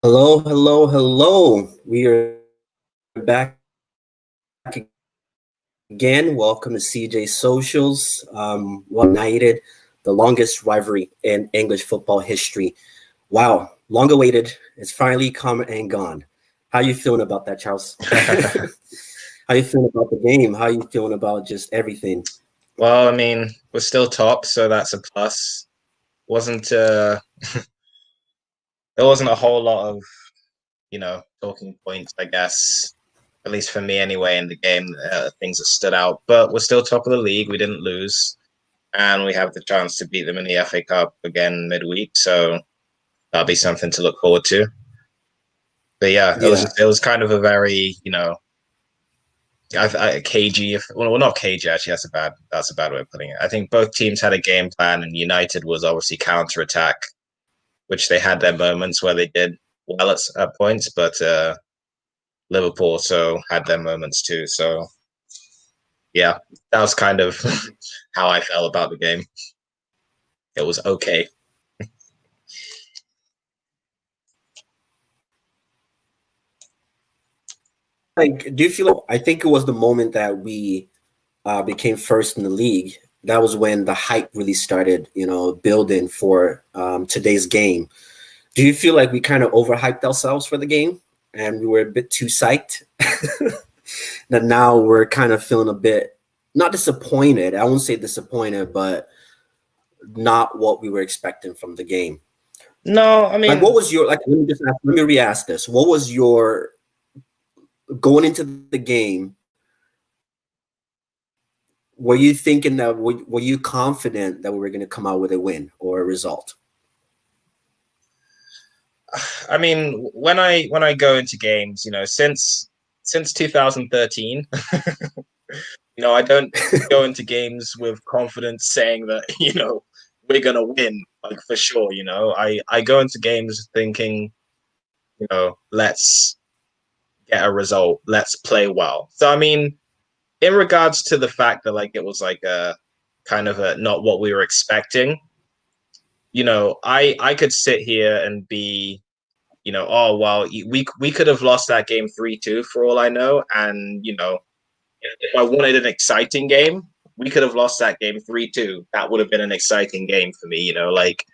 Hello, hello, hello. We are back again. Welcome to CJ Socials. United, the longest rivalry in English football history. Wow, long awaited. It's finally come and gone. How you feeling about that, Charles? How you feeling about the game? How you feeling about just everything? Well, I mean, we're still top, so that's a plus. Wasn't There wasn't a whole lot of, talking points, I guess, at least for me anyway, in the game, things that stood out. But we're still top of the league. We didn't lose, and we have the chance to beat them in the FA Cup again midweek. So that'll be something to look forward to. But yeah, Yeah, it was kind of a very, cagey. Well, not cagey. Actually, that's a bad way of putting it. I think both teams had a game plan, and United was obviously counter attack, which they had their moments where they did well at points, but Liverpool also had their moments too. So yeah, that was kind of how I felt about the game. It was okay. like, do you feel? I think it was the moment that we became first in the league. That was when the hype really started, building for today's game. Do you feel like we kind of overhyped ourselves for the game and we were a bit too psyched? That now we're kind of feeling a bit not disappointed. I won't say disappointed, but not what we were expecting from the game. No, I Like, mean, what was your like? Let me re-ask this. What was your going into the game? Were you thinking that were you confident that we were going to come out with a win or a result? when I go into games, since 2013, I don't go into games with confidence saying that we're gonna win like for sure. I go into games thinking, let's get a result, let's play well. So I mean, in regards to the fact that like it was like a kind of a not what we were expecting, I could sit here and be, oh well, we could have lost that game 3-2 for all I know, and if I wanted an exciting game, we could have lost that game 3-2. That would have been an exciting game for me, like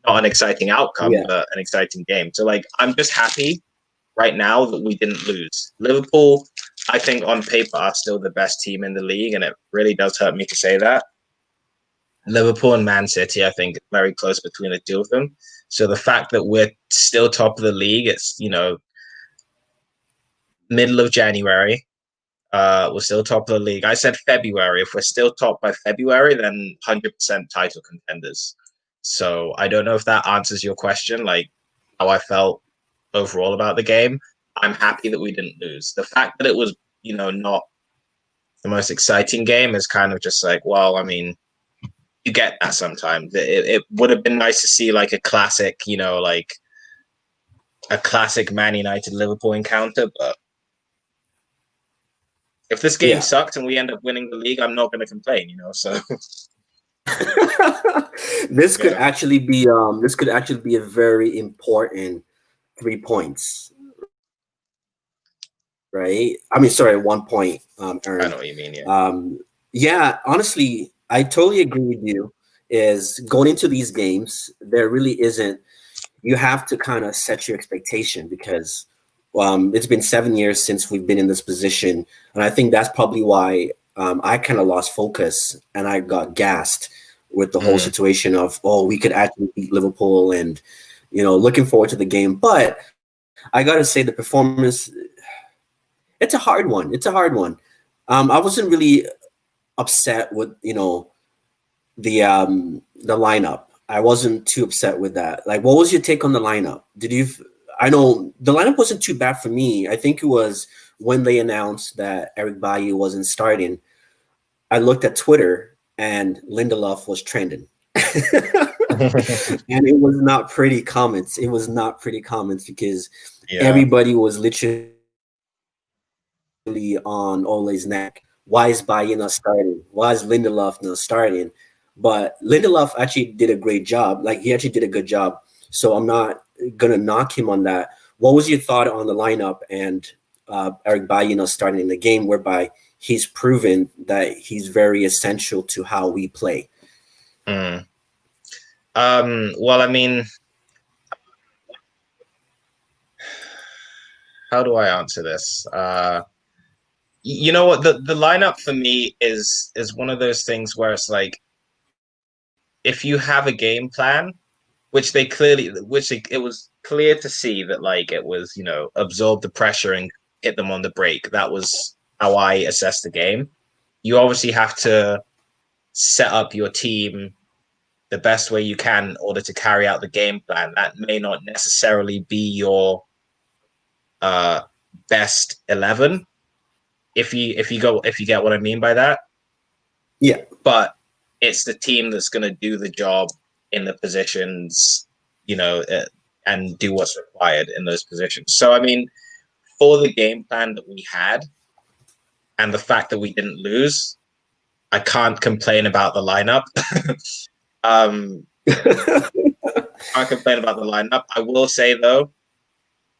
not an exciting outcome, Yeah, but an exciting game. So like I'm just happy right now that we didn't lose. Liverpool, I think on paper are still the best team in the league, and it really does hurt me to say that. Liverpool and Man City, I think, very close between the two of them. So the fact that we're still top of the league, it's middle of January. We're still top of the league. I said February. If we're still top by February, then 100% title contenders. So I don't know if that answers your question, like how I felt overall about the game. I'm happy that we didn't lose. The fact that it was, not the most exciting game is kind of just like, well, I mean, you get that sometimes. It would have been nice to see like a classic, like a classic Man United Liverpool encounter. But if this game yeah. sucked and we end up winning the league, I'm not going to complain. So yeah, This could actually be a very important 3 points, right? I mean, sorry, 1 point I know earned. what you mean. Yeah. Yeah, honestly, I totally agree with you. Is going into these games, there really isn't. You have to kind of set your expectation because it's been 7 years since we've been in this position, and I think that's probably why I kind of lost focus and I got gassed with the whole Mm. situation of we could actually beat Liverpool and looking forward to the game. But I got to say the performance, it's a hard one. It's a hard one. I wasn't really upset with the lineup. I wasn't too upset with that. Like, what was your take on the lineup? Did you? I know the lineup wasn't too bad for me. I think it was when they announced that Eric Bailly wasn't starting. I looked at Twitter and Lindelof was trending, and it was not pretty comments. It was not pretty comments because Yeah. everybody was literally on Ole's neck. Why is Bailly not starting? Why is Lindelof not starting? But Lindelof actually did a great job. Like, he actually did a good job. So I'm not gonna knock him on that. What was your thought on the lineup and Eric Bailly starting in the game, whereby he's proven that he's very essential to how we play? Mm. Well, I mean, how do I answer this? You know what? The lineup for me is one of those things where it's like, if you have a game plan, it was clear to see that like it was, absorb the pressure and hit them on the break. That was how I assessed the game. You obviously have to set up your team the best way you can in order to carry out the game plan. That may not necessarily be your best 11, if you get what I mean by that. Yeah. But it's the team that's going to do the job in the positions, and do what's required in those positions. So, I mean, for the game plan that we had and the fact that we didn't lose, I can't complain about the lineup. Can't complain about the lineup. I will say, though,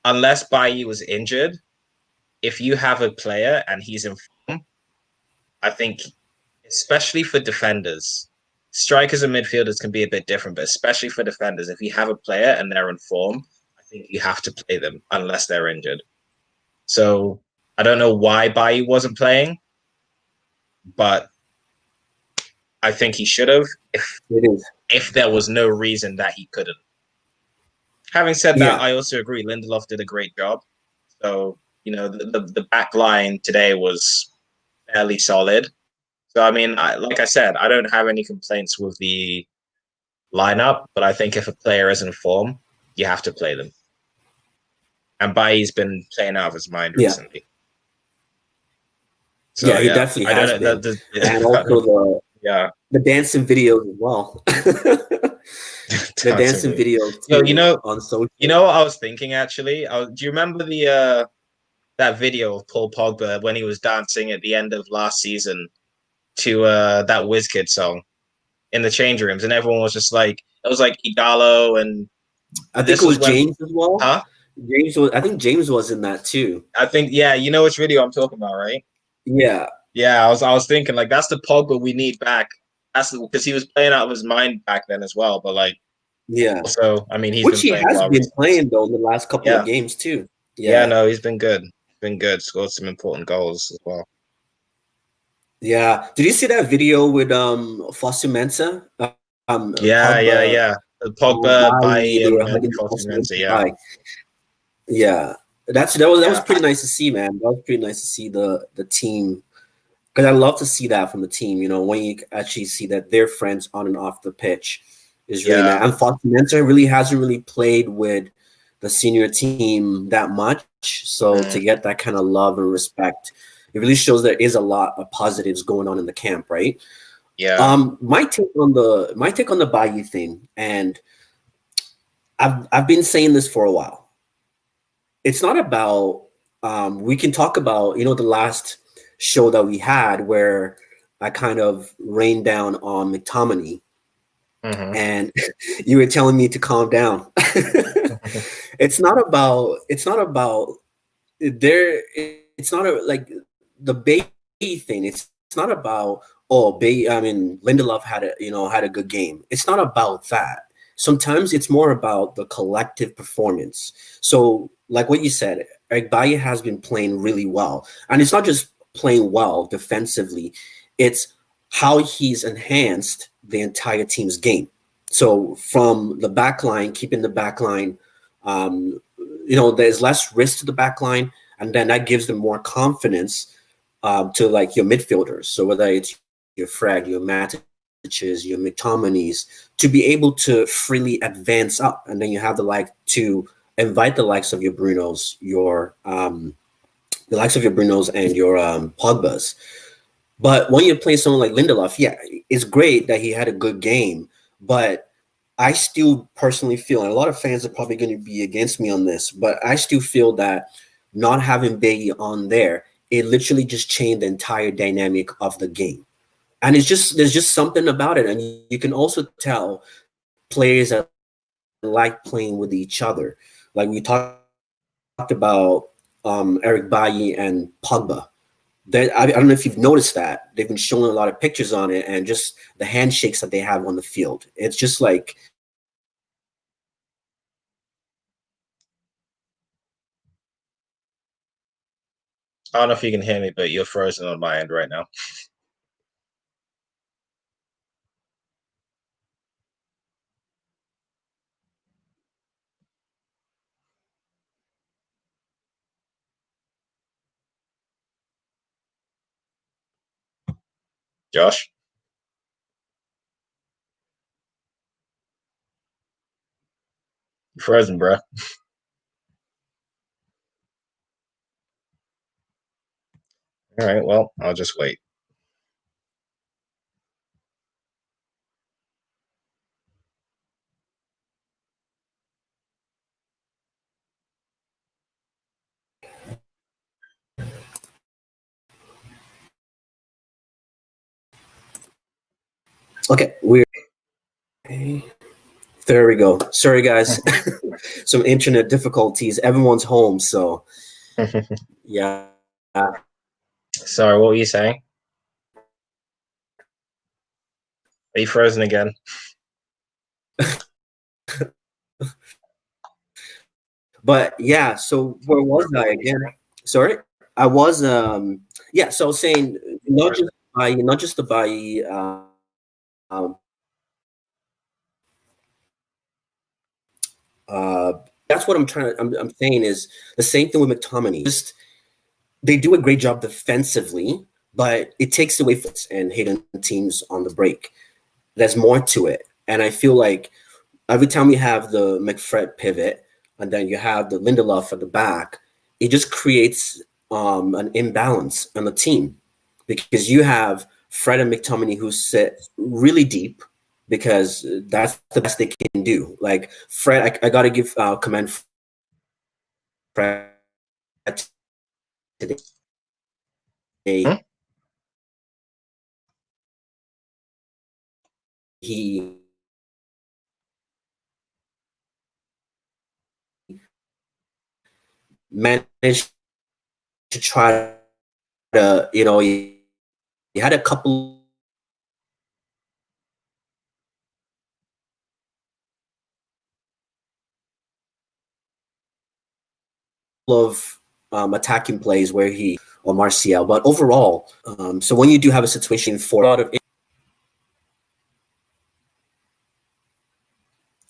unless Bailly was injured, if you have a player and he's in form, I think, especially for defenders, strikers and midfielders can be a bit different, but especially for defenders, if you have a player and they're in form, I think you have to play them unless they're injured. So I don't know why Bailly wasn't playing, but I think he should have if there was no reason that he couldn't. Having said that, I also agree Lindelof did a great job. So, the back line today was fairly solid. So, I mean, like I said, I don't have any complaints with the lineup, but I think if a player is in form, you have to play them. And Bailly's been playing out of his mind recently. So, he definitely has been. And also the dancing videos as well. The dancing videos. Yo, on social. You know what I was thinking actually? Do you remember that video of Paul Pogba when he was dancing at the end of last season to that WizKid song in the change rooms, and everyone was just like, it was like Igalo, and I think it was James as well. Huh? I think James was in that too. I think, yeah, you know which video I'm talking about, right? Yeah. Yeah, I was thinking like that's the Pogba we need back. That's because he was playing out of his mind back then as well. But like, yeah. Also, I mean, he has been playing though in the last couple of games too. Yeah, no, he's been good. Scored some important goals as well. Yeah. Did you see that video with Fosu Mensah? Yeah. Pogba by Fosu Mensah, yeah. Yeah. That was pretty nice to see, man. That was pretty nice to see the team, because I love to see that from the team. When you actually see that they're friends on and off the pitch is really nice. And Fosu Mensah really hasn't really played with the senior team that much, so to get that kind of love and respect, it really shows there is a lot of positives going on in the camp, right? Yeah. My take on the Bailly thing, and I've been saying this for a while. It's not about we can talk about the last show that we had where I kind of rained down on McTominay, and you were telling me to calm down. It's not about like the Bailly thing. It's not about Lindelof had a good game. It's not about that. Sometimes it's more about the collective performance. So like what you said, Eric Bailly has been playing really well, and it's not just playing well defensively, it's how he's enhanced the entire team's game. So from the back line, keeping the back line, there's less risk to the back line, and then that gives them more confidence to like your midfielders. So whether it's your Fred, your Matiches, your McTominays, to be able to freely advance up, and then you have to invite the likes of your Brunos, the likes of your Brunos and your Pogbas. But when you're playing someone like Lindelof, yeah, it's great that he had a good game, but I still personally feel, and a lot of fans are probably going to be against me on this, but I still feel that not having Bailly on there, it literally just changed the entire dynamic of the game. And there's just something about it. And you can also tell players that like playing with each other. Like we talked about Eric Bailly and Pogba. I don't know if you've noticed that they've been showing a lot of pictures on it, and just the handshakes that they have on the field. It's just like I don't know if you can hear me, but you're frozen on my end right now. Josh, you're frozen, bro. All right, well, I'll just wait. okay, there we go. Sorry, guys, some internet difficulties. Everyone's home, so yeah. Sorry, what were you saying? Are you frozen again? But yeah, so where was I again? Sorry, I was yeah. So I was saying not just the Bailly, um, that's what I'm saying is the same thing with McTominay. Just they do a great job defensively, but it takes away and hitting teams on the break. There's more to it, and I feel like every time we have the McFred pivot, and then you have the Lindelof at the back, it just creates an imbalance on the team because you have Fred and McTominay who sit really deep because that's the best they can do. Like Fred, I got to give commend Fred today. Hmm? He managed to try to, he had a couple of attacking plays where he or Martial, but overall, so when you do have a situation for a lot of, are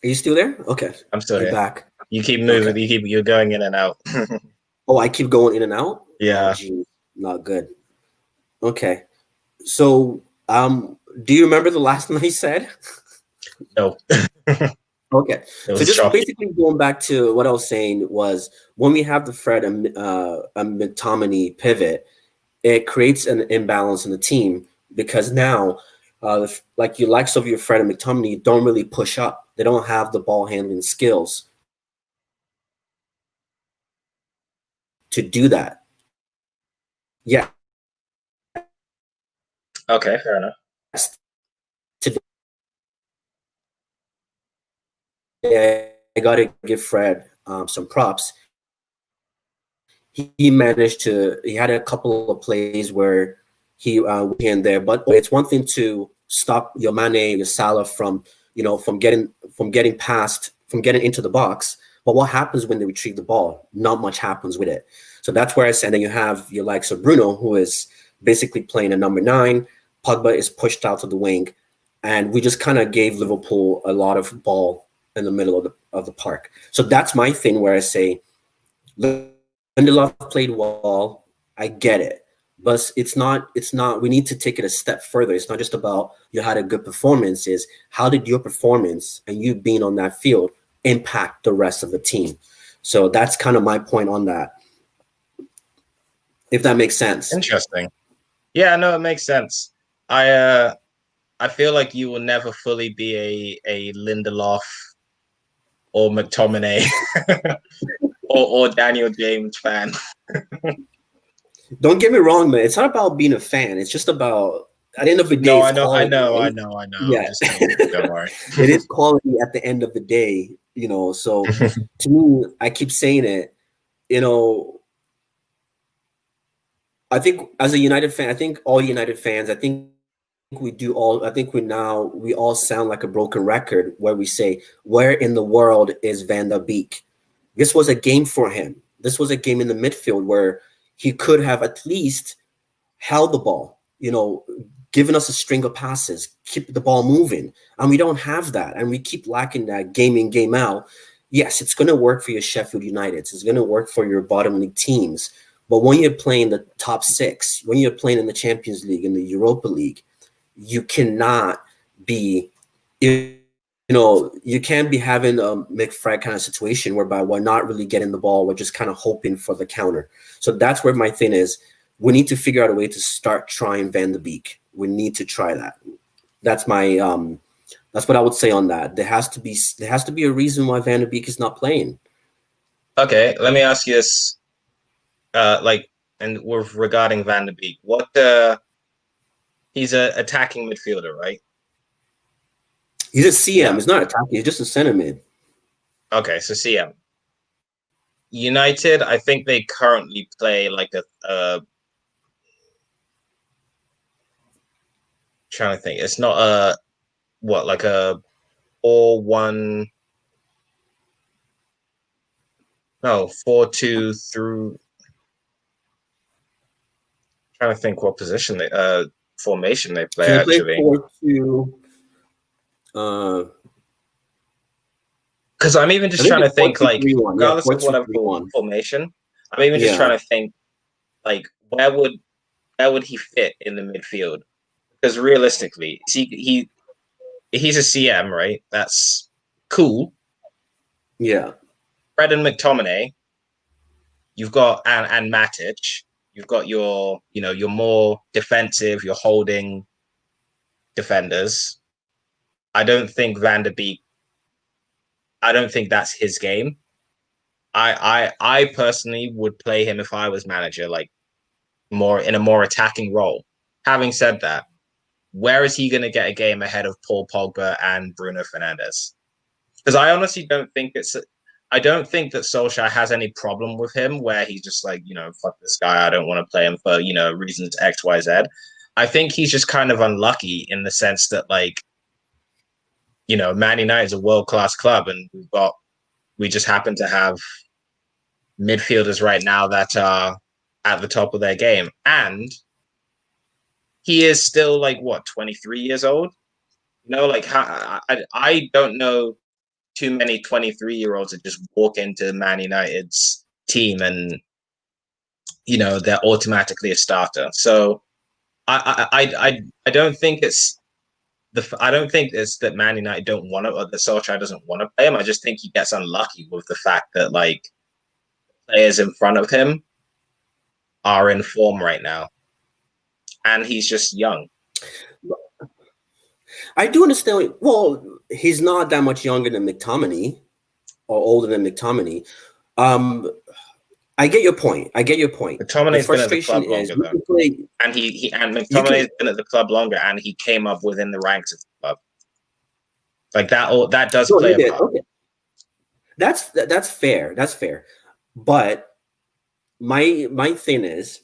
you still there? Okay, I'm still you're here. back. You keep moving. Okay. You're going in and out. Oh, I keep going in and out. Oh, Yeah. gee, not good. Okay, so do you remember the last thing I said? No. Okay, It so was just shocking. basically going back to what I was saying was when we have the Fred and McTominay pivot, it creates an imbalance in the team because now, like your likes of your Fred and McTominay don't really push up. They don't have the ball handling skills to do that. Yeah, Okay, fair enough. today I got to give Fred some props. He managed to. He had a couple of plays where he in there, but it's one thing to stop your Mane, your Salah from from getting past from getting into the box. But what happens when they retrieve the ball? Not much happens with it. So that's where I said. And then you have your likes of Bruno, who is basically playing a number 9. Pogba is pushed out to the wing, and we just kind of gave Liverpool a lot of ball in the middle of the park. So that's my thing where I say Lindelof played well. I get it, but it's not. It's not. We need to take it a step further. It's not just about you had a good performance. Is how did your performance and you being on that field impact the rest of the team? So that's kind of my point on that. If that makes sense. Interesting. Yeah, no, it makes sense. I feel like you will never fully be a Lindelof or McTominay or Daniel James fan. Don't get me wrong, man. It's not about being a fan. It's just about at the end of the day, No, it's I know, I quality, know, I right? know, I know. I'm Yeah, just joking. Don't worry. it is quality at the end of the day, So to me, I keep saying it, you know, I think as a United fan, I think all United fans, I think we all sound like a broken record where we say, where in the world is Van der Beek? This was a game for him. This was a game in the midfield where he could have at least held the ball, given us a string of passes, keep the ball moving. And we don't have that. And we keep lacking that game in, game out. Yes, it's going to work for your Sheffield Uniteds. It's going to work for your bottom league teams. But when you're playing the top six, when you're playing in the Champions League, in the Europa League, you cannot be, you can't be having a McFred kind of situation whereby we're not really getting the ball. We're just kind of hoping for the counter. So that's where my thing is. We need to figure out a way to start trying Van de Beek. We need to try that. That's my that's what I would say on that. There has to be a reason why Van de Beek is not playing. Okay, let me ask you this. And with regarding Van der Beek, he's a attacking midfielder, right? He's a CM. Yeah. He's not attacking. He's just a center mid. Okay, so CM. United, I think they currently play like trying to think. It's not like a 4-1. No, 4-2 through. Trying to think what position formation they play So he played actually. 4-2. Because I'm even just trying to think, like, 4-2-3-1. Yeah, regardless of whatever 4-2-3-1. formation, I'm even just trying to think, like, where would he fit in the midfield? Because realistically, he's a CM, right? That's cool. Yeah. Fred and McTominay, you've got and Matic, you've got your more defensive, your holding defenders. I don't think Van der Beek. I don't think that's his game. I personally would play him if I was manager, like more in a more attacking role. Having said that, where is he going to get a game ahead of Paul Pogba and Bruno Fernandes? Because I honestly don't think I don't think that Solskjaer has any problem with him where he's just like, fuck this guy. I don't want to play him for, reasons X, Y, Z. I think he's just kind of unlucky in the sense that, like, Man United is a world-class club and we just happen to have midfielders right now that are at the top of their game. And he is still, like, 23 years old? Like, I don't know too many 23-year-olds that just walk into Man United's team and, they're automatically a starter. So I don't think it's that Man United don't want to, or that Solskjaer doesn't want to play him. I just think he gets unlucky with the fact that, like, players in front of him are in form right now, and he's just young. I do understand. Well, he's not that much younger than McTominay or older than McTominay. I get your point. McTominay's been at the club longer, though. And McTominay's been at the club longer, and he came up within the ranks of the club. Like, that does play a part. Okay. That's fair. That's fair. But my thing is,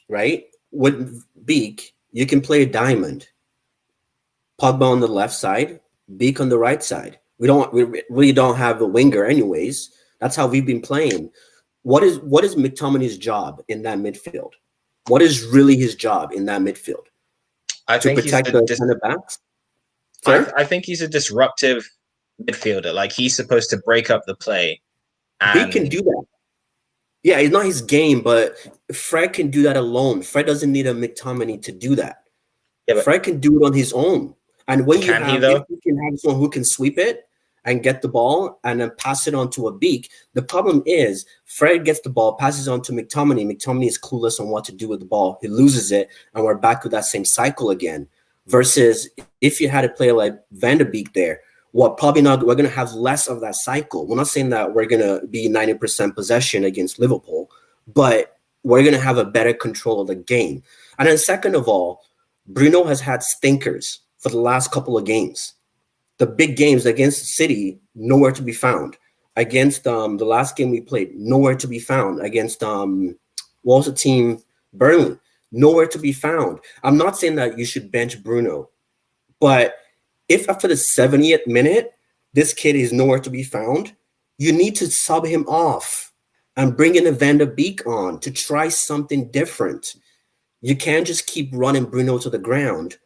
right, with Beek, you can play a diamond. Pogba on the left side, Beek on the right side. We really don't have a winger anyways. That's how we've been playing. What is McTominay's job in that midfield? What is really his job in that midfield? To protect the center backs? I think he's a disruptive midfielder. Like, he's supposed to break up the play. He can do that. Yeah, it's not his game, but Fred can do that alone. Fred doesn't need a McTominay to do that. Yeah, Fred can do it on his own. And when if you can have someone who can sweep it and get the ball and then pass it on to a Beek, the problem is Fred gets the ball, passes on to McTominay. McTominay is clueless on what to do with the ball. He loses it, and we're back to that same cycle again. Versus if you had a player like Van der Beek there, we're going to have less of that cycle. We're not saying that we're going to be 90% possession against Liverpool, but we're going to have a better control of the game. And then second of all, Bruno has had stinkers for the last couple of games. The big games against City, nowhere to be found. Against the last game we played, nowhere to be found. Against what was the team? Burnley, nowhere to be found. I'm not saying that you should bench Bruno, but if after the 70th minute this kid is nowhere to be found, you need to sub him off and bring in a Van de Beek on to try something different. You can't just keep running Bruno to the ground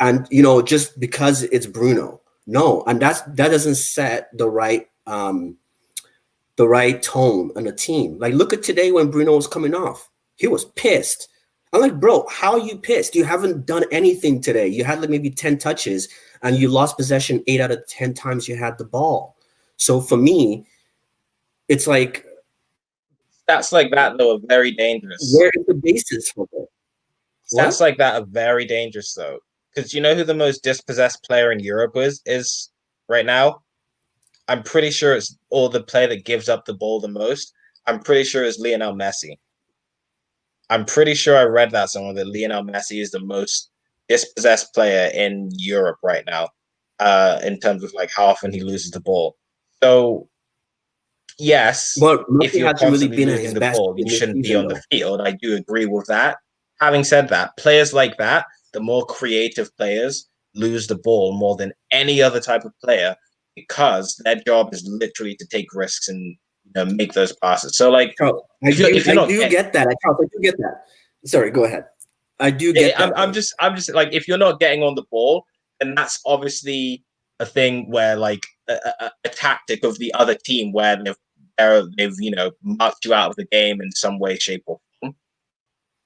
and just because it's Bruno. No, and that doesn't set the right tone on the team. Like, look at today when Bruno was coming off. He was pissed. I'm like, bro, how are you pissed? You haven't done anything today. You had like maybe 10 touches and you lost possession 8 out of 10 times you had the ball. So for me, it's like stats like that though are very dangerous. where is the basis for it? Stats like that are very dangerous though. Because you know who the most dispossessed player in Europe is right now? I'm pretty sure it's all the player that gives up the ball the most. I'm pretty sure it's Lionel Messi. I'm pretty sure I read that somewhere that Lionel Messi is the most dispossessed player in Europe right now, in terms of like how often he loses the ball. So yes, but if you're hasn't really constantly been at losing his the best ball, in you this shouldn't be season, on the though. field. I do agree with that. Having said that, players like that, the more creative players, lose the ball more than any other type of player because their job is literally to take risks and make those passes. So like, Charles, if you're I not do getting, get that. Charles, I do get that. Sorry, go ahead. I do get that. I'm just like, if you're not getting on the ball, then that's obviously a thing where like a tactic of the other team where they've marked you out of the game in some way, shape, or form.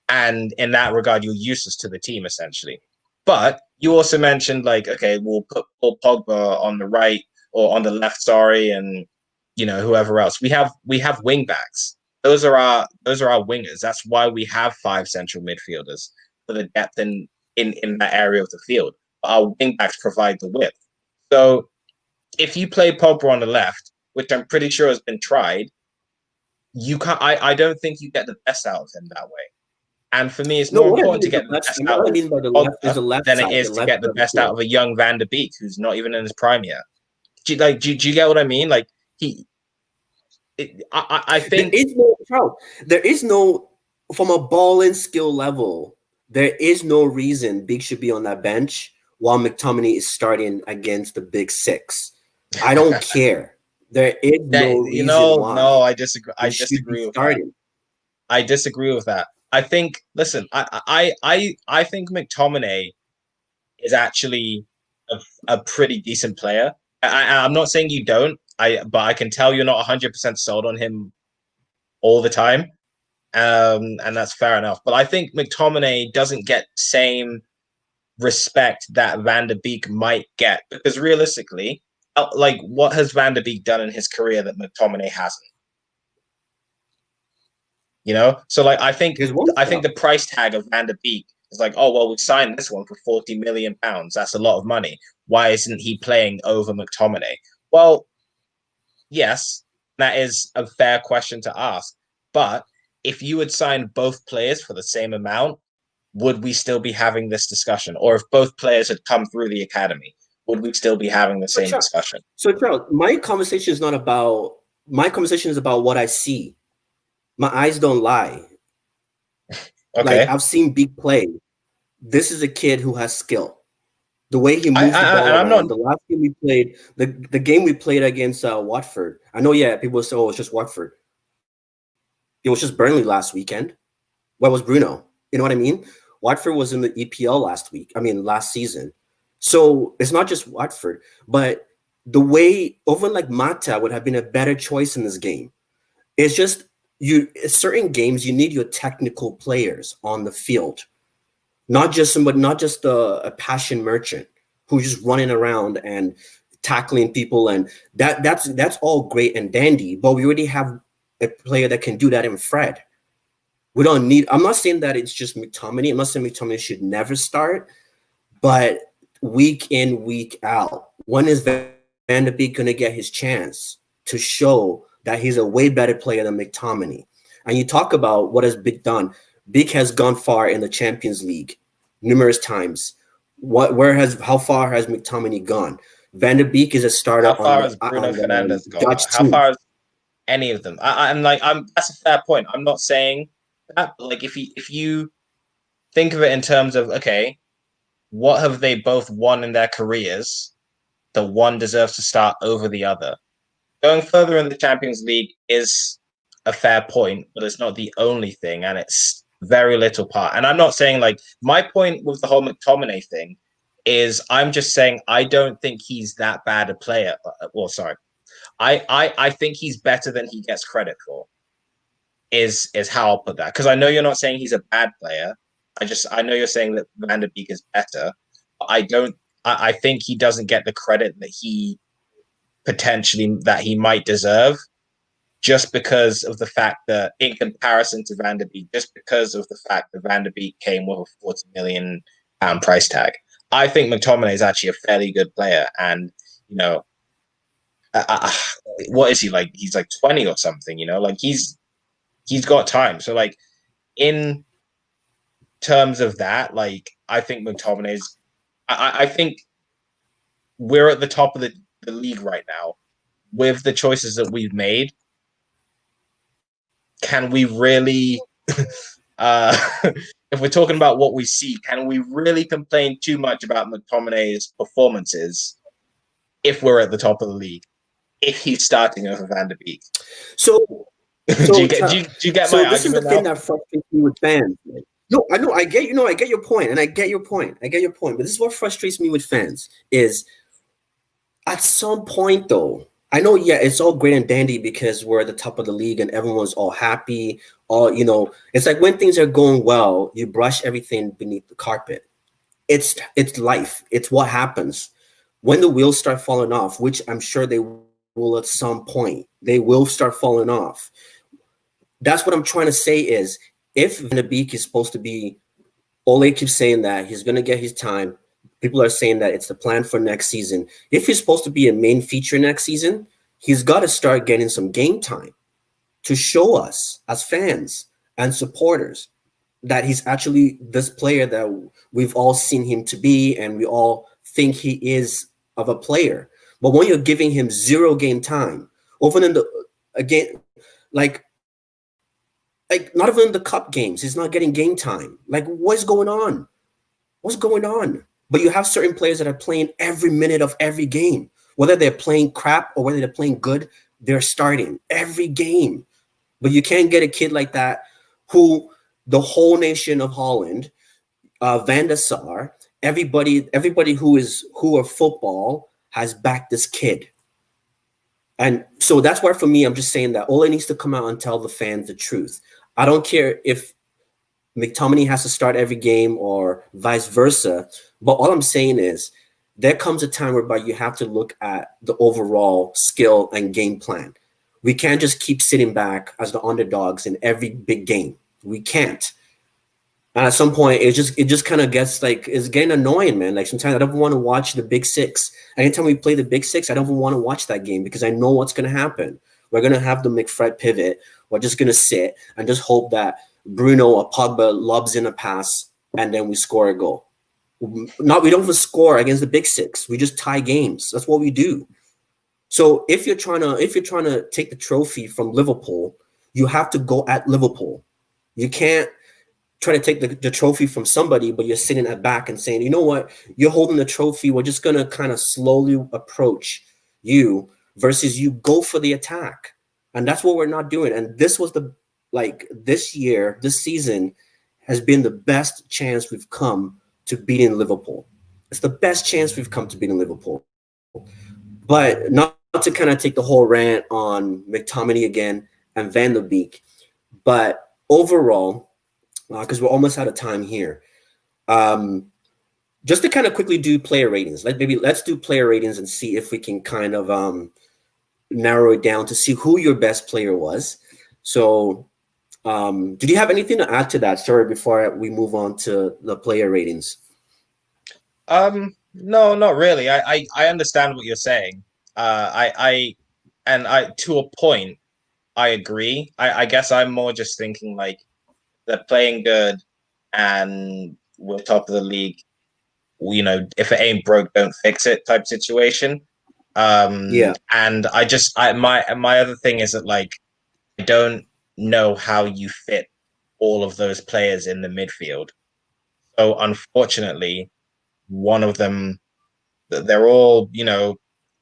And in that regard, you're useless to the team essentially. But you also mentioned like, okay, we'll put Paul Pogba on the right or on the left, sorry, and whoever else. We have wing backs. Those are our wingers. That's why we have 5 central midfielders for the depth in that area of the field. Our wing backs provide the width. So if you play Pogba on the left, which I'm pretty sure has been tried, you can't. I don't think you get the best out of him that way. And for me, it's No, more what I mean important to is the get the left. best out What I of mean by the left is Pogba the left than it side, is the to left get the side of the best out field. of a young Van de Beek who's not even in his prime yet. Do you get what I mean? Like I think There is no from a balling skill level. There is no reason Big should be on that bench while McTominay is starting against the big six. I don't care. There is that no reason no, why I disagree. I he should be disagree with that. starting. I disagree with that. I think. Listen, I think McTominay is actually a pretty decent player. I'm not saying you don't. But I can tell you're not 100% sold on him all the time, and that's fair enough. But I think McTominay doesn't get the same respect that Van de Beek might get because realistically, like what has Van de Beek done in his career that McTominay hasn't? So like Here's one I think stuff. the price tag of Van de Beek is like, oh well, we signed this one for 40 million pounds. That's a lot of money. Why isn't he playing over McTominay? Well, yes, that is a fair question to ask. But if you had signed both players for the same amount, would we still be having this discussion? Or if both players had come through the academy, would we still be having the same discussion? So, Charles, my conversation is about what I see. My eyes don't lie. Like, Okay. I've seen Big play. This is a kid who has skill. The way he moves the ball And I'm around. not. The last game we played, the game we played against Watford. I know, yeah, people say, "Oh, it's just Watford." It was just Burnley last weekend. Where was Bruno? You know what I mean? Watford was in the EPL last season. So it's not just Watford, but the way over like M.I.A would have been a better choice in this game. It's just certain games you need your technical players on the field, not just a passion merchant who's just running around and tackling people, and that's all great and dandy. But we already have a player that can do that in Fred. We don't need. I'm not saying that it's just McTominay. I'm not saying McTominay should never start, but week in, week out, when is Van de Beek going to get his chance to show that he's a way better player than McTominay? And you talk about what has Big done. Big has gone far in the Champions League. numerous times. How far has McTominay gone? Van der Beek is a How starter far has Bruno on the Fernandez gone? Dutch How team. far has any of them? I'm like, that's a fair point. I'm not saying that. Like, if you think of it in terms of, okay, what have they both won in their careers? The one deserves to start over the other. Going further in the Champions League is a fair point, but it's not the only thing, and it's very little part. And I'm not saying, like, my point with the whole McTominay thing is I'm just saying I don't think he's that bad a player. Well, sorry, I think he's better than he gets credit for. Is how I'll put that, because I know you're not saying he's a bad player. I know you're saying that Van der Beek is better. I don't. I think he doesn't get the credit that he might deserve, just because of the fact that, in comparison to Van der Beek, just because of the fact that Van der Beek came with a £40 million price tag. I think McTominay is actually a fairly good player, and you know, what is he like? He's like 20 or something. Like he's got time. So like in terms of that, like I think McTominay's. I think we're at the top of the league right now with the choices that we've made. Can we really, uh, if we're talking about what we see, can we really complain too much about McTominay's performances if we're at the top of the league? If he's starting over Van der Beek. So, do you get my this is the argument thing now? that frustrates me with fans. No, I know, I get you know, I get your point, and I get your point. But this is what frustrates me with fans is at some point though. I know, yeah, it's all great and dandy because we're at the top of the league and everyone's all happy. It's like when things are going well, you brush everything beneath the carpet. It's life. It's what happens when the wheels start falling off, which I'm sure they will at some point. They will start falling off. That's what I'm trying to say is if Van de Beek is supposed to be, Ole keeps saying that he's going to get his time. People are saying that it's the plan for next season. If he's supposed to be a main feature next season, he's got to start getting some game time to show us as fans and supporters that he's actually this player that we've all seen him to be and we all think he is of a player. But when you're giving him zero game time, over in the again, like not even in the cup games, he's not getting game time. Like, what's going on? What's going on? But you have certain players that are playing every minute of every game, whether they're playing crap or whether they're playing good, they're starting every game. But you can't get a kid like that who the whole nation of Holland, Van der Sar, everybody who are football has backed this kid. And so that's why for me, I'm just saying that Ole needs to come out and tell the fans the truth. I don't care if McTominay has to start every game or vice versa. But all I'm saying is there comes a time whereby you have to look at the overall skill and game plan. We can't just keep sitting back as the underdogs in every big game. We can't. And at some point, it just kind of gets like, it's getting annoying, man. Like sometimes I don't want to watch the Big Six. Anytime we play the Big Six, I don't even want to watch that game because I know what's going to happen. We're going to have the McFred pivot. We're just going to sit and just hope that Bruno or Pogba lobs in a pass and then we score a goal. We don't even score against the Big Six. We just tie games. That's what we do. So if you're trying to take the trophy from Liverpool, you have to go at Liverpool. You can't try to take the trophy from somebody, but you're sitting at back and saying, you know what, you're holding the trophy. We're just gonna kind of slowly approach you versus you go for the attack. And that's what we're not doing. And this was this season has been the best chance we've come to beating Liverpool. It's the best chance we've come to beating Liverpool. But not to kind of take the whole rant on McTominay again and Van der Beek, but overall, because we're almost out of time here. Just to kind of quickly do player ratings. Let's do player ratings and see if we can kind of narrow it down to see who your best player was. So, did you have anything to add to that, sorry, before we move on to the player ratings? No, not really. I understand what you're saying. I to a point, I agree. I guess I'm more just thinking like they're playing good, and we're top of the league. You know, if it ain't broke, don't fix it type situation. Yeah. And my other thing is that like I don't know how you fit all of those players in the midfield. So unfortunately, one of them, they're all, you know,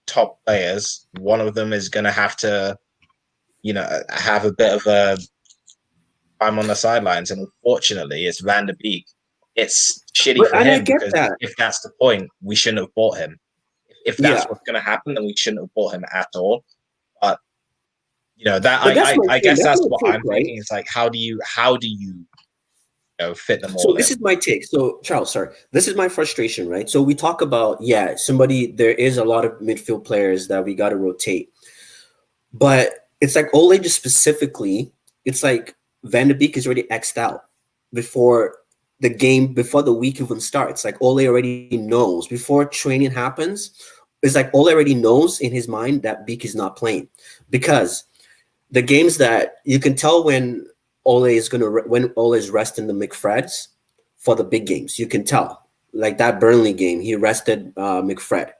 top players. One of them is going to have to, you know, have a bit of a time on the sidelines. And unfortunately, it's Van der Beek. It's shitty But for and I him get because that. if that's the point, we shouldn't have bought him. If that's Yeah. what's going to happen, then we shouldn't have bought him at all. But you know that But that's my I thing. guess That's that's my what take, I'm right? thinking. It's like you know fit them So all this in. is my take. So Charles, sorry, this is my frustration, right? So we talk about, yeah, somebody. There is a lot of midfield players that we got to rotate, but it's like Ole just specifically. It's like Van de Beek is already xed out before the game, before the week even starts. Like Ole already knows before training happens. It's like Ole already knows in his mind that Beek is not playing because the games that you can tell when Ole is resting the McFreds for the big games. You can tell, like that Burnley game, he rested McFred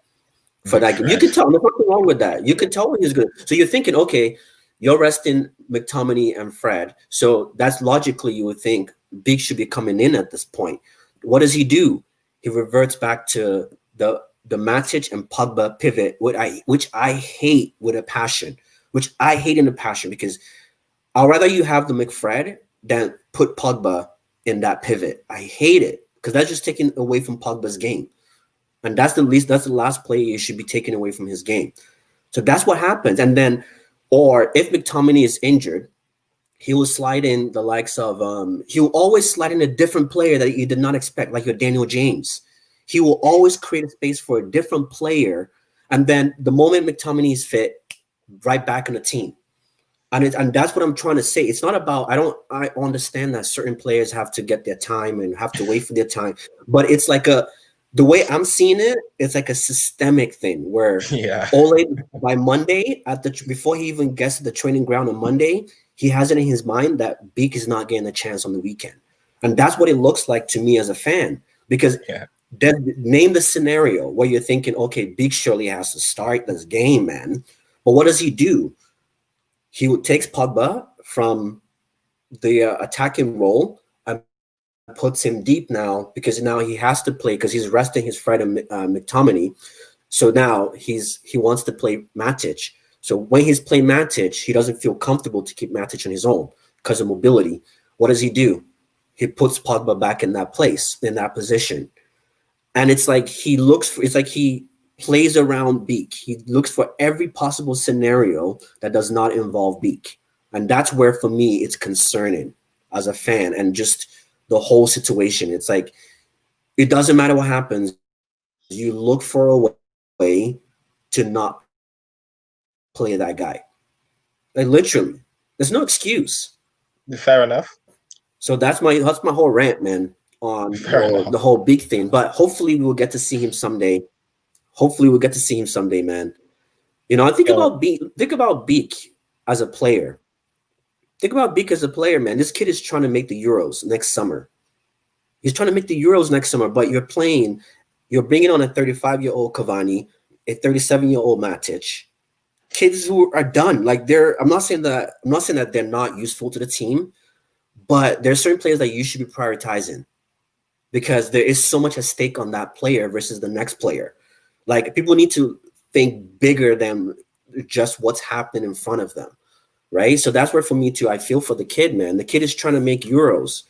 for that game. You McFred. can tell. There's nothing wrong with that. You can tell when he's good. So you're thinking, okay, you're resting McTominay and Fred. So that's logically you would think Big should be coming in at this point. What does he do? He reverts back to the Matic and Pogba pivot, which I hate with a passion. Which I hate in a passion because I'd rather you have the McFred than put Pogba in that pivot. I hate it because that's just taking away from Pogba's game. And that's the last play you should be taken away from his game. So that's what happens. And then, or if McTominay is injured, he will slide in the likes of he will always slide in a different player that you did not expect, like your Daniel James. He will always create a space for a different player. And then the moment McTominay is fit, right back in the team. And that's what I'm trying to say. It's not about I understand that certain players have to get their time and have to wait for their time, but it's like the way I'm seeing it, it's like a systemic thing where Yeah. Ole by Monday before he even gets to the training ground on Monday, he has it in his mind that Beak is not getting a chance on the weekend, and that's what it looks like to me as a fan because. Yeah. Then name the scenario where you're thinking, okay, Beak surely has to start this game, man. But what does he do? He takes Pogba from the attacking role and puts him deep now because now he has to play because he's resting his friend McTominay. So now he wants to play Matic. So when he's playing Matic, he doesn't feel comfortable to keep Matic on his own because of mobility. What does he do? He puts Pogba back in that place, in that position. And it's like it's like he plays around Beak. He looks for every possible scenario that does not involve Beak. And that's where, for me, it's concerning as a fan and just the whole situation. It's like, it doesn't matter what happens. You look for a way to not play that guy. Like, literally, there's no excuse. Fair enough. So that's my whole rant, man, on Fair enough. the whole Beak thing. But hopefully we will get to see him someday. Hopefully we'll get to see him someday, man. You know, So Think about Beak as a player. Think about Beak as a player, man. This kid is trying to make the Euros next summer. He's trying to make the Euros next summer, but you're bringing on a 35-year-old Cavani, a 37-year-old Matic, kids who are done. Like I'm not saying that they're not useful to the team, but there's certain players that you should be prioritizing because there is so much at stake on that player versus the next player. Like people need to think bigger than just what's happening in front of them, right? So that's where for me too, I feel for the kid, man. The kid is trying to make Euros,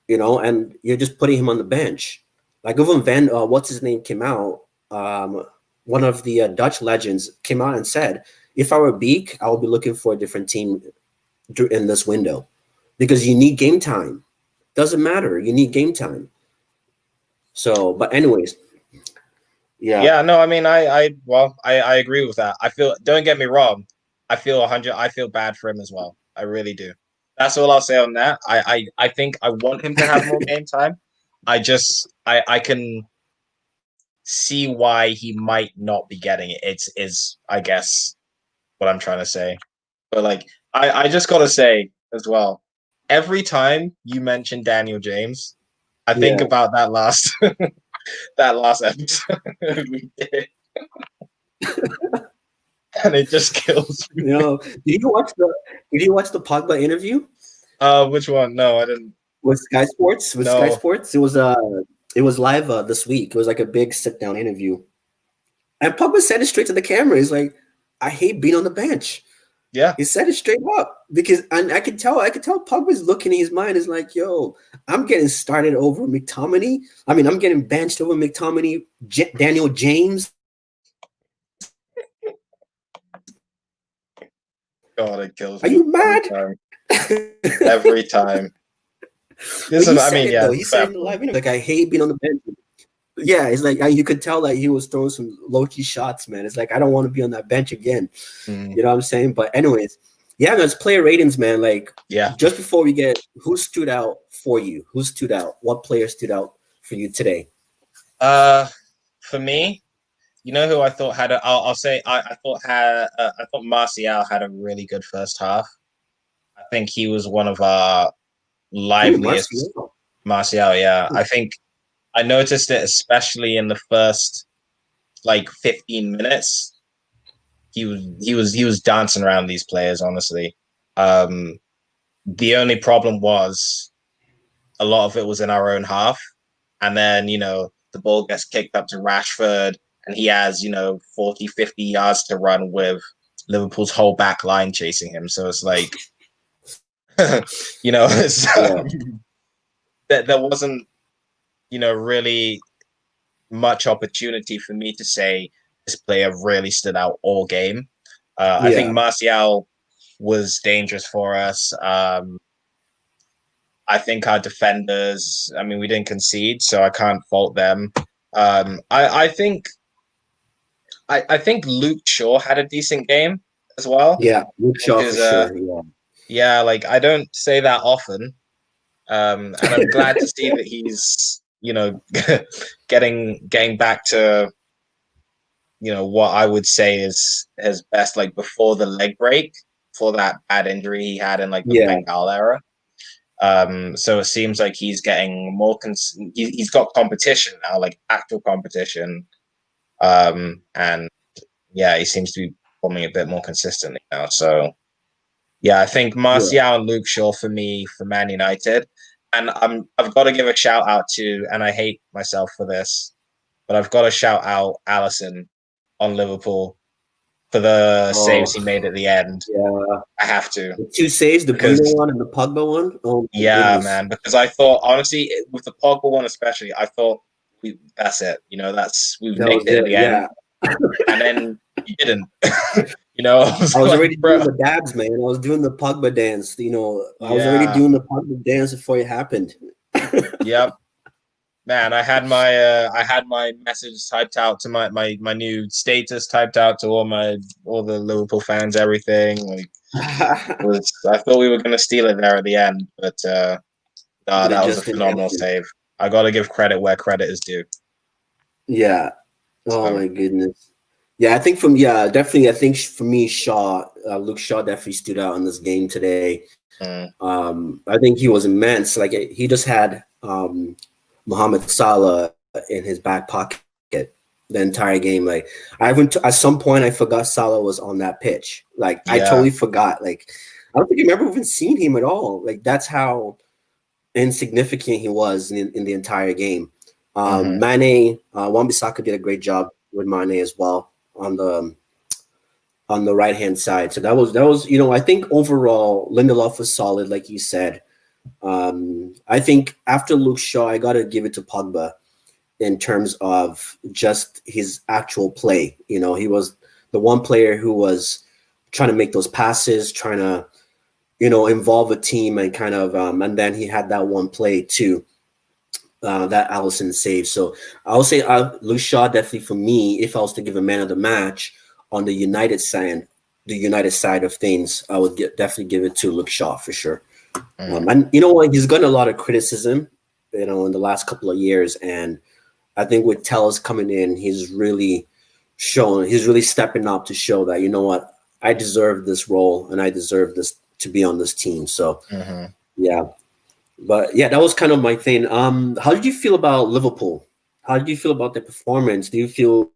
and you're just putting him on the bench. Like even what's his name came out, one of the Dutch legends came out and said, if I were Beak, I would be looking for a different team in this window because you need game time. Doesn't matter, you need game time. So, but anyways, yeah. yeah, no, I mean, I agree with that. I feel. Don't get me wrong. I feel 100. I feel bad for him as well. I really do. That's all I'll say on that. I think I want him to have more game time. I can see why he might not be getting it. It's is I guess what I'm trying to say. But like, I just gotta say as well. Every time you mention Daniel James, I think Yeah. about that last that last episode we did, and it just kills me. You know, did you watch the Pogba interview Which one? No, I didn't. with Sky Sports? With Sky No. Sports, it was live this week. It was like a big sit down interview, and Pogba said it straight to the camera. He's like, "I hate being on the bench." Yeah. He said it straight up because, and I could tell Pogba's looking in his mind is like, "Yo, I'm getting started over McTominay. I mean, I'm getting benched over McTominay, Daniel James." God, it kills Are me you every mad? time. Every time. But he I said mean, it yeah, though. He said fair it in the point. live interview. Like, I hate being on the bench. Yeah, it's like you could tell that he was throwing some low key shots, man. It's like I don't want to be on that bench again. Mm, You know what I'm saying? But anyways, yeah, man, it's player ratings, man. Like yeah. just before we get who stood out for you? Who stood out? What player stood out for you today? For me, you know who I thought had a. I'll say I thought Martial had a really good first half. I think he was one of our Ooh, liveliest. Martial. Martial, yeah. I think I noticed it especially in the first like 15 minutes. He was dancing around these players, honestly. Um, the only problem was a lot of it was in our own half. And then, the ball gets kicked up to Rashford and he has, 40, 50 yards to run with Liverpool's whole back line chasing him. So it's like, it's, Yeah, there wasn't, really much opportunity for me to say this player really stood out all game. I think yeah, Martial was dangerous for us. I think our defenders, I mean, we didn't concede, so I can't fault them. I think Luke Shaw had a decent game as well, yeah. Luke Shaw for because sure. Yeah, yeah, like I don't say that often, and I'm glad to see that he's getting back to what I would say is his best, like before the leg break, for that bad injury he had in like the yeah, Bengal era. So it seems like he's getting more. He's got competition now, like actual competition. And yeah, he seems to be performing a bit more consistently now. So yeah, I think yeah. Martial and Luke Shaw for me for Man United. And I've got to give a shout out to, and I hate myself for this, but I've got to shout out Allison on Liverpool for the Oh, saves he made at the end. yeah. I have to, The two saves, the because Bruno one and the Pogba one. Oh my yeah, goodness. man. Because I thought, honestly, with the Pogba one especially, I thought that's it. We've That was nicked it in it. the end, Yeah. and then you didn't. I was I was like, already doing bro, the dabs, man. I was doing the Pogba dance. I was already yeah, doing the Pogba dance before it happened. yep, man. I had my message typed out to my new status typed out to all the Liverpool fans. Everything like was. I thought we were gonna steal it there at the end, but But it that was a just didn't phenomenal happen. save. I got to give credit where credit is due. Yeah. Oh So my goodness. Yeah, I think definitely. I think for me, Luke Shaw definitely stood out in this game today. mm, I think he was immense. Like he just had Mohamed Salah in his back pocket the entire game. Like at some point I forgot Salah was on that pitch. Like I yeah. totally forgot. Like I don't think I remember even seeing him at all. Like that's how insignificant he was in the entire game. Mm-hmm. Mane, Wan-Bissaka did a great job with Mane as well on the right hand side. So that was I think overall Lindelof was solid, like you said. I think after Luke Shaw, I got to give it to Pogba in terms of just his actual play. He was the one player who was trying to make those passes, trying to involve a team and kind of and then he had that one play too that Allison saved. So I would say Luke Shaw definitely for me. If I was to give a man of the match on the United side of things, I would definitely give it to Luke Shaw for sure. Mm. And you know what? He's gotten a lot of criticism, in the last couple of years, and I think with Tellus coming in, he's really stepping up to show that I deserve this role and I deserve this to be on this team. So Mm-hmm. yeah, But yeah, that was kind of my thing. How did you feel about Liverpool? How did you feel about the performance? Do you feel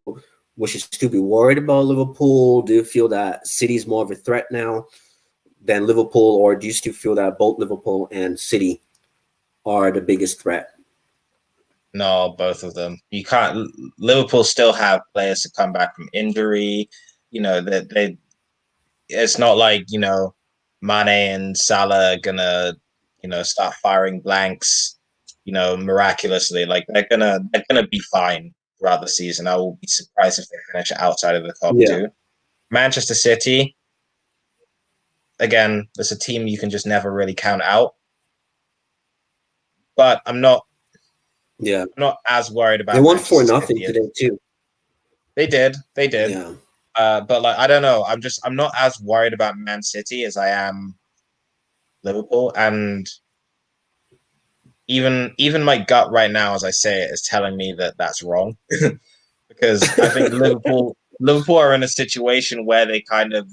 we should still be worried about Liverpool? Do you feel that City's more of a threat now than Liverpool, or do you still feel that both Liverpool and City are the biggest threat? No, both of them. You can't. Liverpool still have players to come back from injury. They. It's not like Mane and Salah are gonna start firing blanks. Miraculously. Like they're gonna be fine throughout the season. I will be surprised if they finish outside of the top Yeah, two. Manchester City, again, there's a team you can just never really count out. But yeah. I'm not as worried They about won for Manchester nothing City as today too. they did. Yeah, But like I don't know. I'm not as worried about Man City as I am Liverpool. And even my gut right now, as I say it, is telling me that that's wrong. Because I think Liverpool are in a situation where they kind of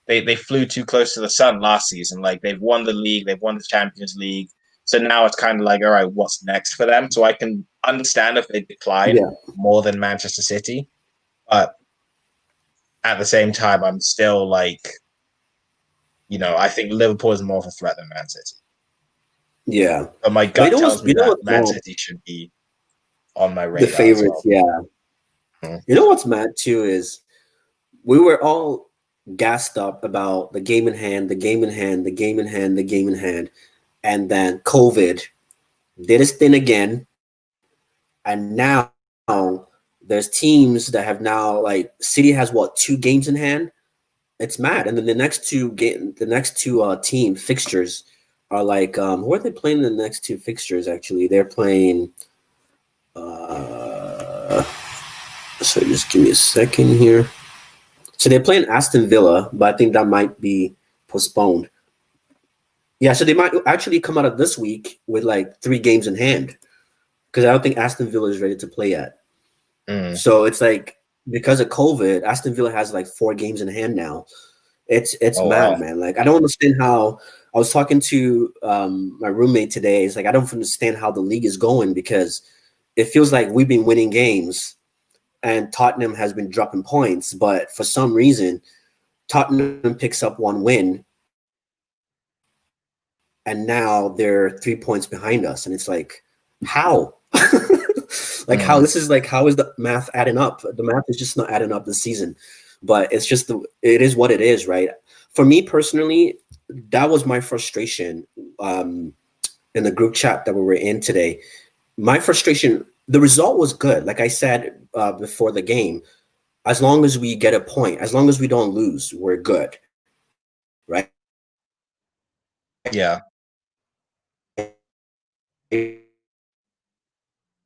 they flew too close to the sun last season. Like they've won the league, they've won the Champions League. So now it's kind of like, all right, what's next for them? So I can understand if they decline yeah, more than Manchester City, but at the same time, I'm still like, I think Liverpool is more of a threat than Man City. yeah. But my But gut tells me you know that what's Man mad? City should be on my The radar as favorites, well. yeah. Hmm. You know what's mad too is we were all gassed up about the game in hand, the game in hand, the game in hand, the game in hand, and then COVID did its thing again, and now there's teams that have now like City has what, two games in hand. It's mad, and then the next two team fixtures are like who are they playing in the next two fixtures? Actually, they're playing. Uh, so just give me a second here. So they're playing Aston Villa, but I think that might be postponed. Yeah, so they might actually come out of this week with like three games in hand because I don't think Aston Villa is ready to play yet. Mm. So it's like because of COVID, Aston Villa has like four games in hand now. It's Oh mad, wow. man. Like I don't understand how. I was talking to my roommate today. It's like I don't understand how the league is going because it feels like we've been winning games and Tottenham has been dropping points, but for some reason Tottenham picks up one win and now they're 3 points behind us, and it's like how. Like how this is like Mm. how is the math adding up? The math is just not adding up this season, but it is what it is, right? For me personally, that was my frustration um, in the group chat that we were in today. My frustration, the result was good. Like I said before the game, as long as we get a point, as long as we don't lose, we're good, right? Yeah.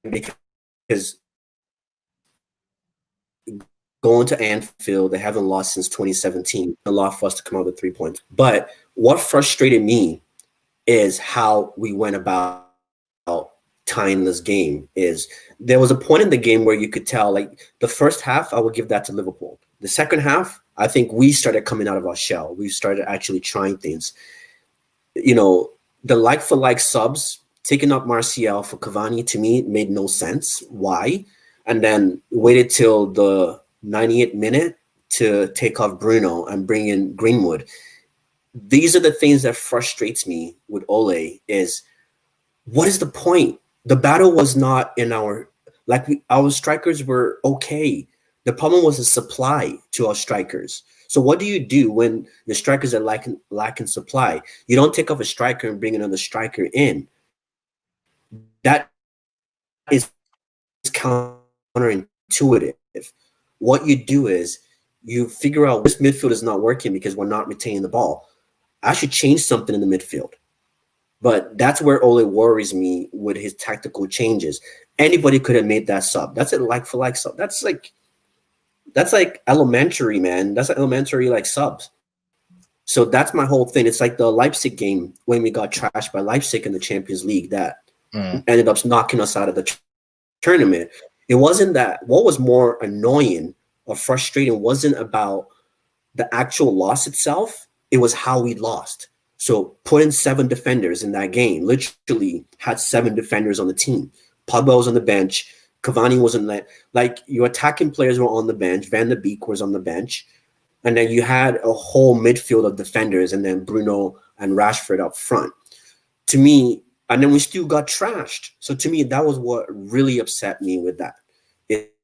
Because going to Anfield, they haven't lost since 2017. A lot for us to come out with 3 points. But what frustrated me is how we went about tying this game. Is there was a point in the game where you could tell, like the first half, I would give that to Liverpool. The second half, I think we started coming out of our shell. We started actually trying things. You know, the like for like subs, taking up Martial for Cavani to me made no sense. Why? And then waited till the 98th minute to take off Bruno and bring in Greenwood. These are the things that frustrates me with Ole is what is the point? The battle was not in our strikers were okay. The problem was the supply to our strikers. So what do when the strikers are lacking supply? You don't take off a striker and bring another striker in. That is counterintuitive. What you do is you figure out this midfield is not working because we're not retaining the ball. I should change something in the midfield. But that's where Ole worries me with his tactical changes. Anybody could have made that sub. That's a like for like sub. That's like elementary, man. That's like elementary like subs. So that's my whole thing. It's like the Leipzig game when we got trashed by Leipzig in the Champions League that Mm. ended up knocking us out of the tournament. It wasn't that. What was more annoying or frustrating wasn't about the actual loss itself. It was how we lost. So put in 7 defenders in that game. Literally had 7 defenders on the team. Pogba was on the bench. Cavani wasn't there. Like your attacking players were on the bench. Van de Beek was on the bench. And then you had a whole midfield of defenders and then Bruno and Rashford up front. To me, and then we still got trashed. So to me, that was what really upset me with that. It,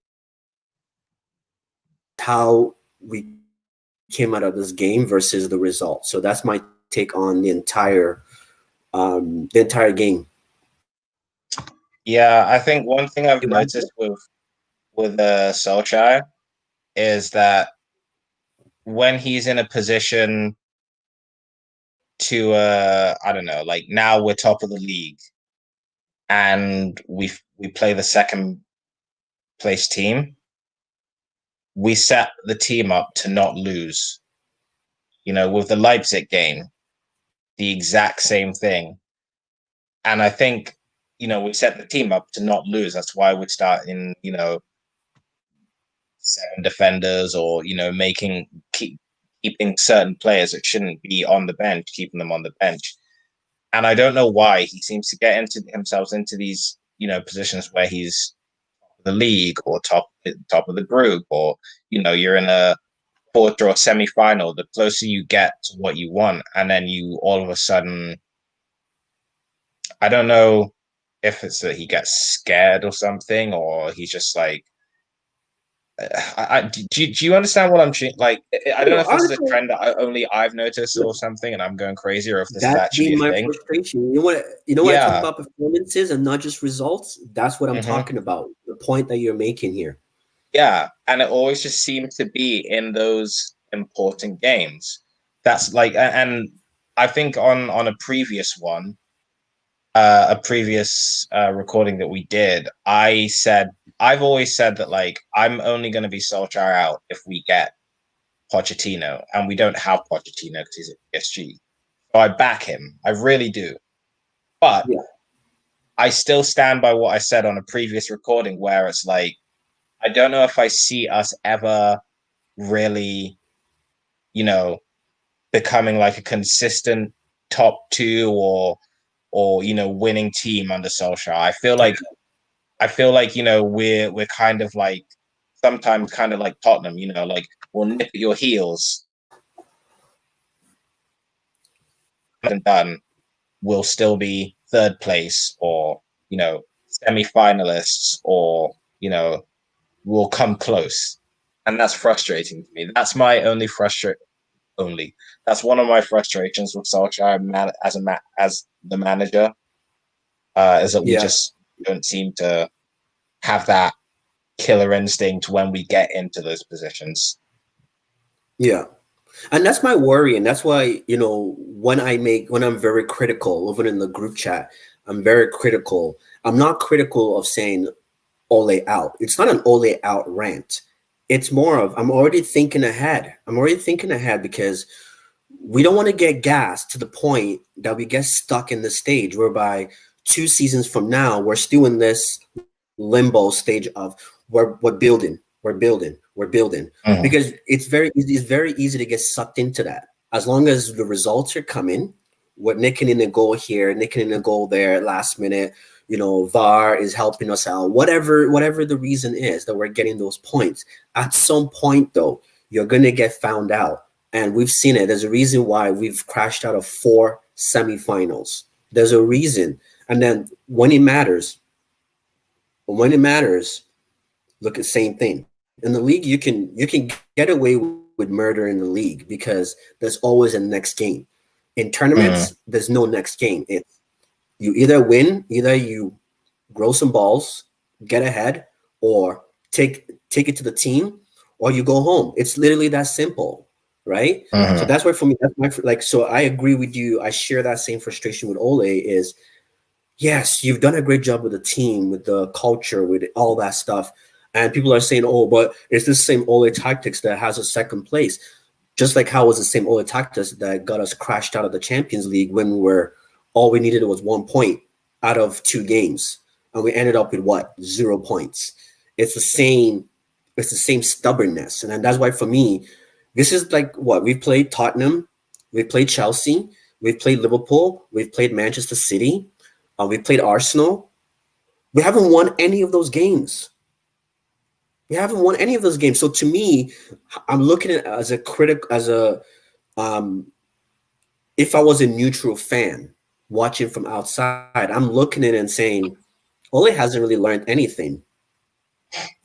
how we came out of this game versus the result. So that's my take on the entire game. Yeah, I think one thing I've noticed with Solskjaer is that when he's in a position to I don't know, like now we're top of the league and we play the second place team, we set the team up to not lose. You know, with the Leipzig game, the exact same thing. And I think, you know, we set the team up to not lose. That's why we start in, you know, 7 defenders or, you know, keeping certain players that shouldn't be on the bench, keeping them on the bench. And I don't know why he seems to get himself into these, you know, positions where he's the league or top of the group, or, you know, you're in a quarter or semi-final. The closer you get to what you want, and then you all of a sudden, I don't know if it's that he gets scared or something, or he's just like, do you understand what I'm like? I don't know if this is a Honestly, trend that only I've noticed or something, and I'm going crazy, or if this is that's actually been a my thing. frustration. You know what I talk Yeah. about performances and not just results? That's what I'm Mm-hmm. talking about. The point that you're making here. Yeah, and it always just seems to be in those important games. That's like, and I think on a previous one, a previous recording that we did, I've always said that like I'm only going to be Solskjaer out if we get Pochettino, and we don't have Pochettino because he's at PSG. So I back him, I really do. But Yeah. I still stand by what I said on a previous recording, where it's like I don't know if I see us ever really, you know, becoming like a consistent top 2 or you know, winning team under Solskjaer. I feel like, you know, we're kind of like sometimes kind of like Tottenham, you know, like we'll nip at your heels and done, we'll still be third place or, you know, semi-finalists, or, you know, we'll come close. And that's frustrating to me. That's my only only. That's one of my frustrations with Solskjaer as the manager, is that we Yeah. just don't seem to have that killer instinct when we get into those positions. Yeah. And that's my worry. And that's why, when I'm very critical, even in the group chat, I'm very critical. I'm not critical of saying Ole out. It's not an Ole out rant. It's more of I'm already thinking ahead. I'm already thinking ahead because we don't want to get gassed to the point that we get stuck in the stage whereby 2 seasons from now we're still in this limbo stage of we're building Mm-hmm. because it's very easy to get sucked into that as long as the results are coming. We're nicking in a goal here, nicking in a goal there, last minute. VAR is helping us out. Whatever the reason is that we're getting those points. At some point, though, you're gonna get found out, and we've seen it. There's a reason why we've crashed out of 4 semifinals. There's a reason, and then when it matters, look at same thing. In the league, you can get away with murder in the league because there's always a next game. In Mm-hmm. tournaments, there's no next game. It's you either win, either you grow some balls, get ahead, or take it to the team, or you go home. It's literally that simple, right? So Mm-hmm. that's why for me, that's my like. So I agree with you. I share that same frustration with Ole. Is yes, you've done a great job with the team, with the culture, with all that stuff. And people are saying, oh, but it's the same Ole tactics that has a second place. Just like how it was the same Ole tactics that got us crashed out of the Champions League when all we needed was 1 point out of 2 games. And we ended up with what? 0 points. It's the same stubbornness. And then that's why for me, this is like what we've played Tottenham, we played Chelsea, We've played Liverpool. We've played Manchester City. We've played Arsenal. We haven't won any of those games. We haven't won any of those games. So to me, I'm looking at it as a critic, as a um, if I was a neutral fan watching from outside, I'm looking at it and saying, Ole hasn't really learned anything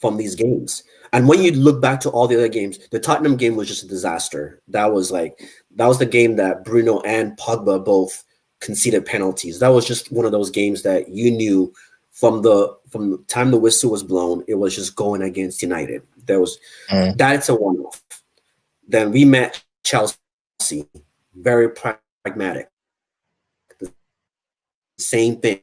from these games. And when you look back to all the other games, the Tottenham game was just a disaster. That was the game that Bruno and Pogba both conceded penalties. That was just one of those games that you knew from the time the whistle was blown, it was just going against United. That's a one off. Then we met Chelsea, very pragmatic. The same thing.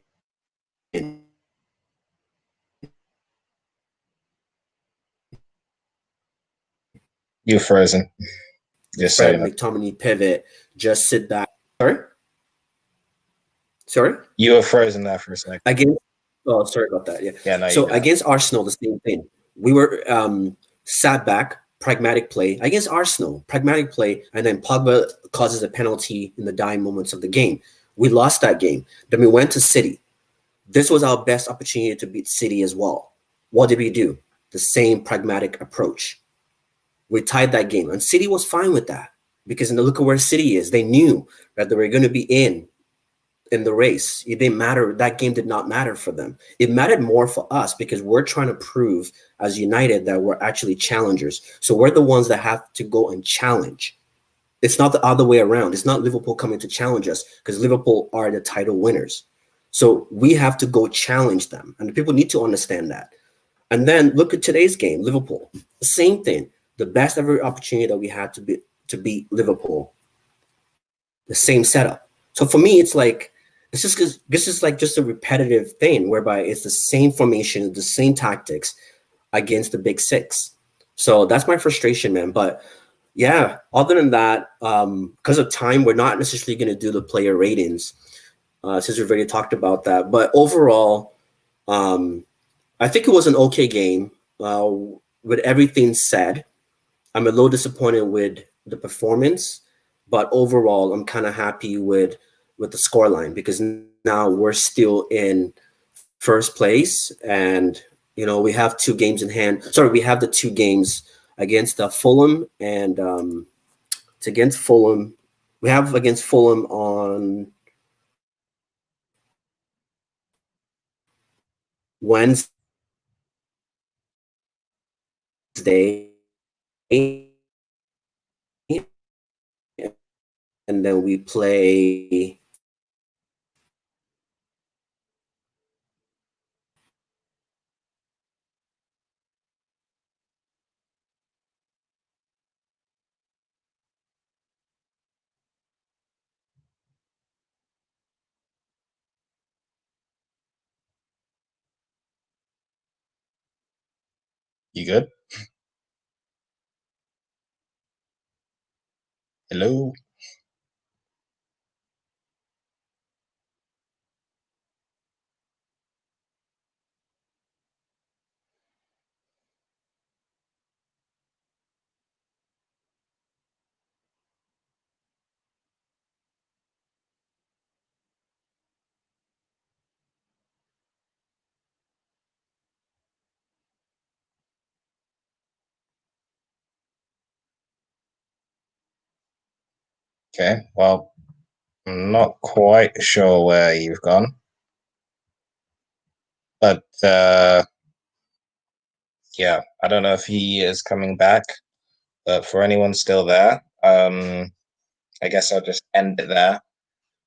You're frozen. Just so Fred you know. McTominay pivot, just sit back. Sorry? Sorry? You were frozen there for a second. Against Oh, sorry about that. Yeah. Yeah, no, you So got it. against Arsenal, the same thing. We were sat back, pragmatic play against Arsenal, pragmatic play, and then Pogba causes a penalty in the dying moments of the game. We lost that game. Then we went to City. This was our best opportunity to beat City as well. What did we do? The same pragmatic approach. We tied that game, and City was fine with that because look at where City is. They knew that they were going to be in the race. It didn't matter. That game did not matter for them. It mattered more for us because we're trying to prove as United that we're actually challengers. So we're the ones that have to go and challenge. It's not the other way around. It's not Liverpool coming to challenge us because Liverpool are the title winners. So we have to go challenge them. And people need to understand that. And then look at today's game, Liverpool. The same thing. The best ever opportunity that we had to beat Liverpool. The same setup. So for me, it's like it's just because this is like just a repetitive thing whereby it's the same formation, the same tactics against the big six. So that's my frustration, man. But yeah, other than that, because of time, we're not necessarily going to do the player ratings since we've already talked about that. But overall, um, I think it was an okay game. With everything said, I'm a little disappointed with the performance, but overall, I'm kind of happy with the scoreline because now we're still in first place, and we have 2 games in hand. Sorry, we have the 2 games against Fulham, and it's against Fulham. We have against Fulham on Wednesday, and then we play. You good? Hello? Okay, well, I'm not quite sure where you've gone, but yeah, I don't know if he is coming back, but for anyone still there, I guess I'll just end it there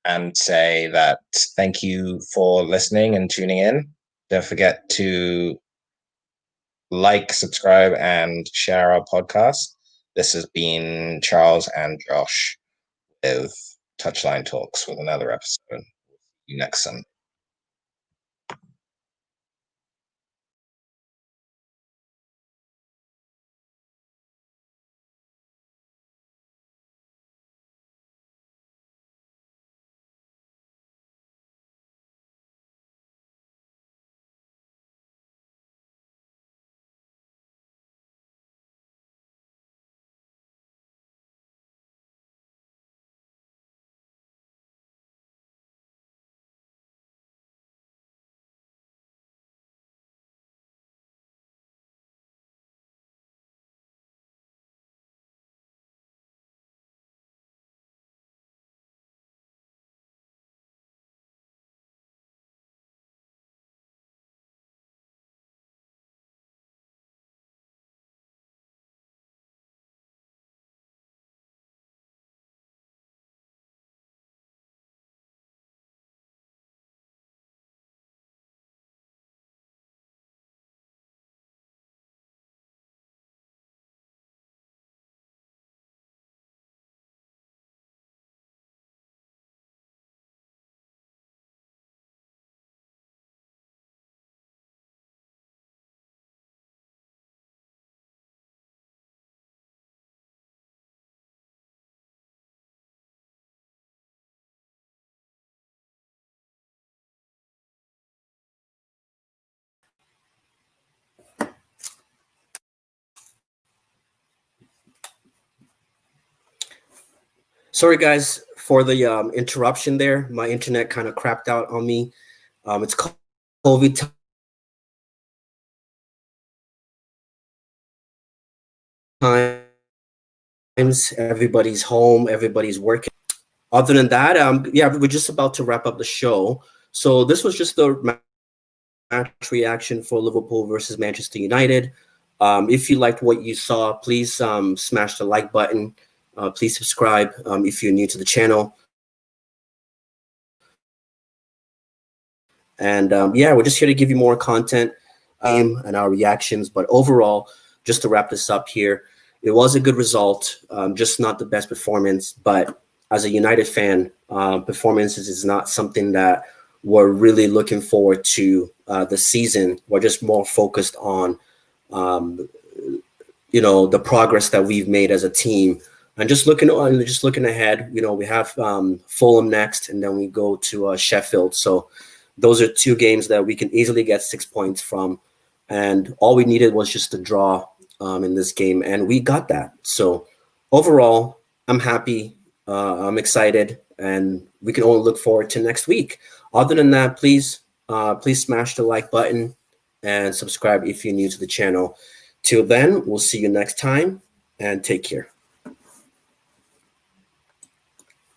and say that thank you for listening and tuning in. Don't forget to like, subscribe, and share our podcast. This has been Charles and Josh with Touchline Talks with another episode. See you next Sunday. Sorry, guys, for the interruption there. My internet kind of crapped out on me. It's COVID times. Everybody's home. Everybody's working. Other than that, yeah, we're just about to wrap up the show. So this was just the match reaction for Liverpool versus Manchester United. If you liked what you saw, please smash the like button. Please subscribe if you're new to the channel. And yeah, we're just here to give you more content and our reactions. But overall, just to wrap this up here, it was a good result, just not the best performance. But as a United fan, performances is not something that we're really looking forward to this season. We're just more focused on, you know, the progress that we've made as a team. And just looking ahead, you know, we have Fulham next, and then we go to Sheffield. So those are two games that we can easily get 6 points from. And all we needed was just a draw in this game, and we got that. So overall, I'm happy. I'm excited, and we can only look forward to next week. Other than that, please smash the like button and subscribe if you're new to the channel. Till then, we'll see you next time, and take care.